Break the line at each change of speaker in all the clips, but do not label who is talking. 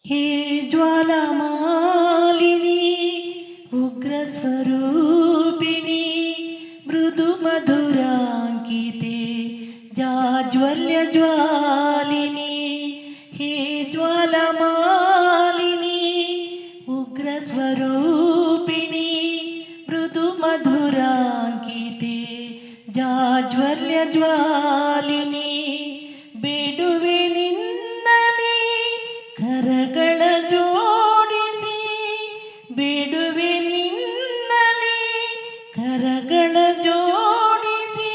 हे ज्वालामालिनी उग्रस्वरूपिणी मृदुमधुराङ्किते जाज्वल्यज्वालिनी हे ज्वालामालिनी उग्रस्वरूपिणी मृदुमधुराङ्किते जाज्वल्यज्वालिनी ಬೇಡುವೆ ನಿನ್ನಲಿ ಕರಗಳ ಜೋಡಿಸಿ ಬೇಡುವೆ ನಿನ್ನಲಿ ಕರಗಳ ಜೋಡಿಸಿ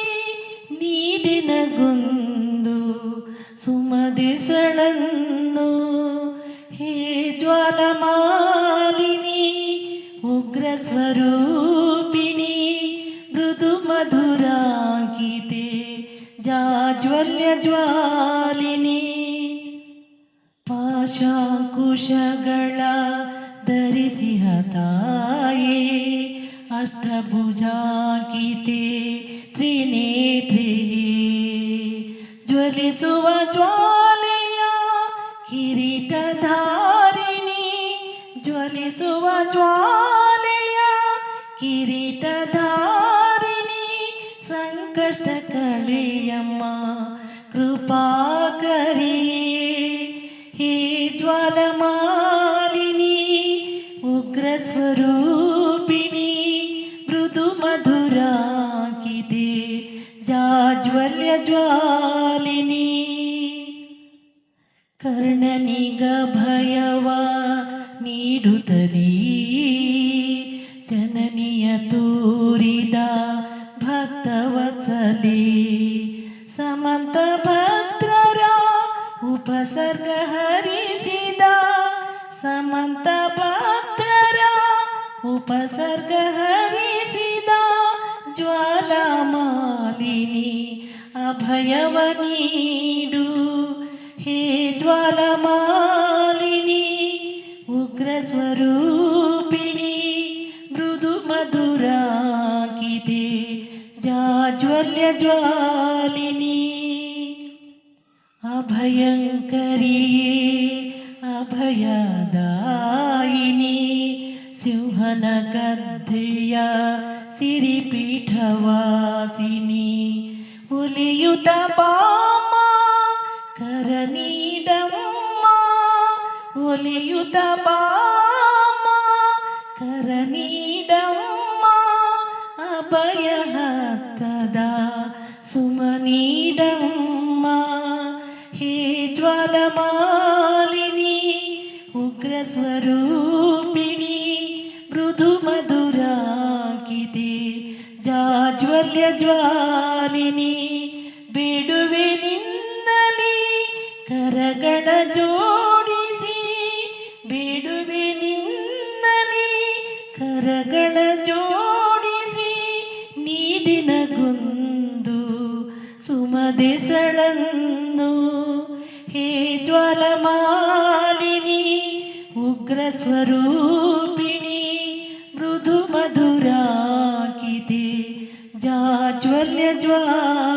ನೀಡಿನಗೊಂದು ಸುಮದಿಸಳನ್ನು ಹೇ ಜ್ವಾಲಮಾಲಿನಿ ಉಗ್ರ ಸ್ವರೂಪಿಣಿ ಮೃದು ಮಧುರಾಂಕಿತೆ ಜಾಜ್ವಲ್ಯ ಜ್ವಾಲಿನಿ ಪಾಶಾಂಕುಶಗಳ ಧರಿಸಿಹ ತಾಯೇ ಅಷ್ಟಭುಜಾಂಕಿತೆ ತ್ರಿನೇತ್ರೇ ಜ್ವಲಿಸುವ ಜ್ವಾಲೆಯ ಕಿರೀಟಧಾರಿಣಿ ಜ್ವಲಿಸುವ ಜ್ವಾಲೆಯ ಕಿರೀಟಧಾರಿಣಿ ಸಂಕಷ್ಟ ಕಳೆಯಮ್ಮ ಕೃಪಾಕರಿ ಹೇ ಜ್ವಾಲಮಾಲಿನಿ ಉಗ್ರ ಸ್ವರೂಪಿಣಿ ಮೃದು ಮಧುರಾಂಕಿತೆ ಜಾಜ್ವಲ್ಯ ಜ್ವಾಲಿನಿ ಕರ್ಣನಿಗ ಭಯವ ನೀಡುತ್ತಲೀ ಜನನಿಯ ತೂರಿದ ಭಕ್ತವತ್ಸಲೆ ಸಮಂತ ಭದ್ರರ ಉಪಸರ್ಗ ಹರಿಸಿದ ಸಮಂತ ಭದ್ರರ ಉಪಸರ್ಗ ಹರಿಸಿದ ಜ್ವಾಲಾಮಾಲಿನಿ ಅಭಯವ ನೀಡು ಹೇ ಜ್ವಾಲಮಾಲಿನಿ ಉಗ್ರ ಸ್ವರೂಪಿಣಿ ಮೃದು ಮಧುರಾಂಕಿತೆ ಜಾಜ್ವಲ್ಯ ಜ್ವಾಲಿನಿ ಅಭಯಂಕರಿಯೇ ಅಭಯದಾಯಿನಿ ಸಿಂಹನ ಗದ್ದೆಯ ಸಿರಿಪೀಠವಾಸಿನಿ ಉಲಿಯುತ ಬಾಮ ಕರ ನೀಡಮ್ಮ ಒಲಿಯುತ ಬಾಮ ಕರ ನೀಡಮ್ಮ ಅಭಯ ಹಸ್ತದ ಸುಮ ನೀಡಮ್ಮ ಹೇ ಜ್ವಾಲಮಾಲಿನಿ ಉಗ್ರ ಸ್ವರೂಪಿಣಿ ಮೃದು ಮಧುರಾಂಕಿತೆ ಜಾಜ್ವಲ್ಯ ಜ್ವಾಲಿನಿ ಬೇಡುವೆ ನಿನ್ನಲಿ ಕರಗಳ ಜೋಡಿಸಿ ಬೇಡುವೆ ನಿನ್ನಲಿ ಕರಗಳ ಜೋಡಿಸಿ ನೀಡಿನಗೊಂದು ಸುಮದೆಸಳನ್ನು ಹೇ ಜ್ವಾಲಮಾಲಿನಿ ಉಗ್ರ ಸ್ವರೂಪಿಣಿ ಮೃದು ಮಧುರಾಂಕಿತೆ ಜಾಜ್ವಲ್ಯ ಜ್ವಾಲಿನಿ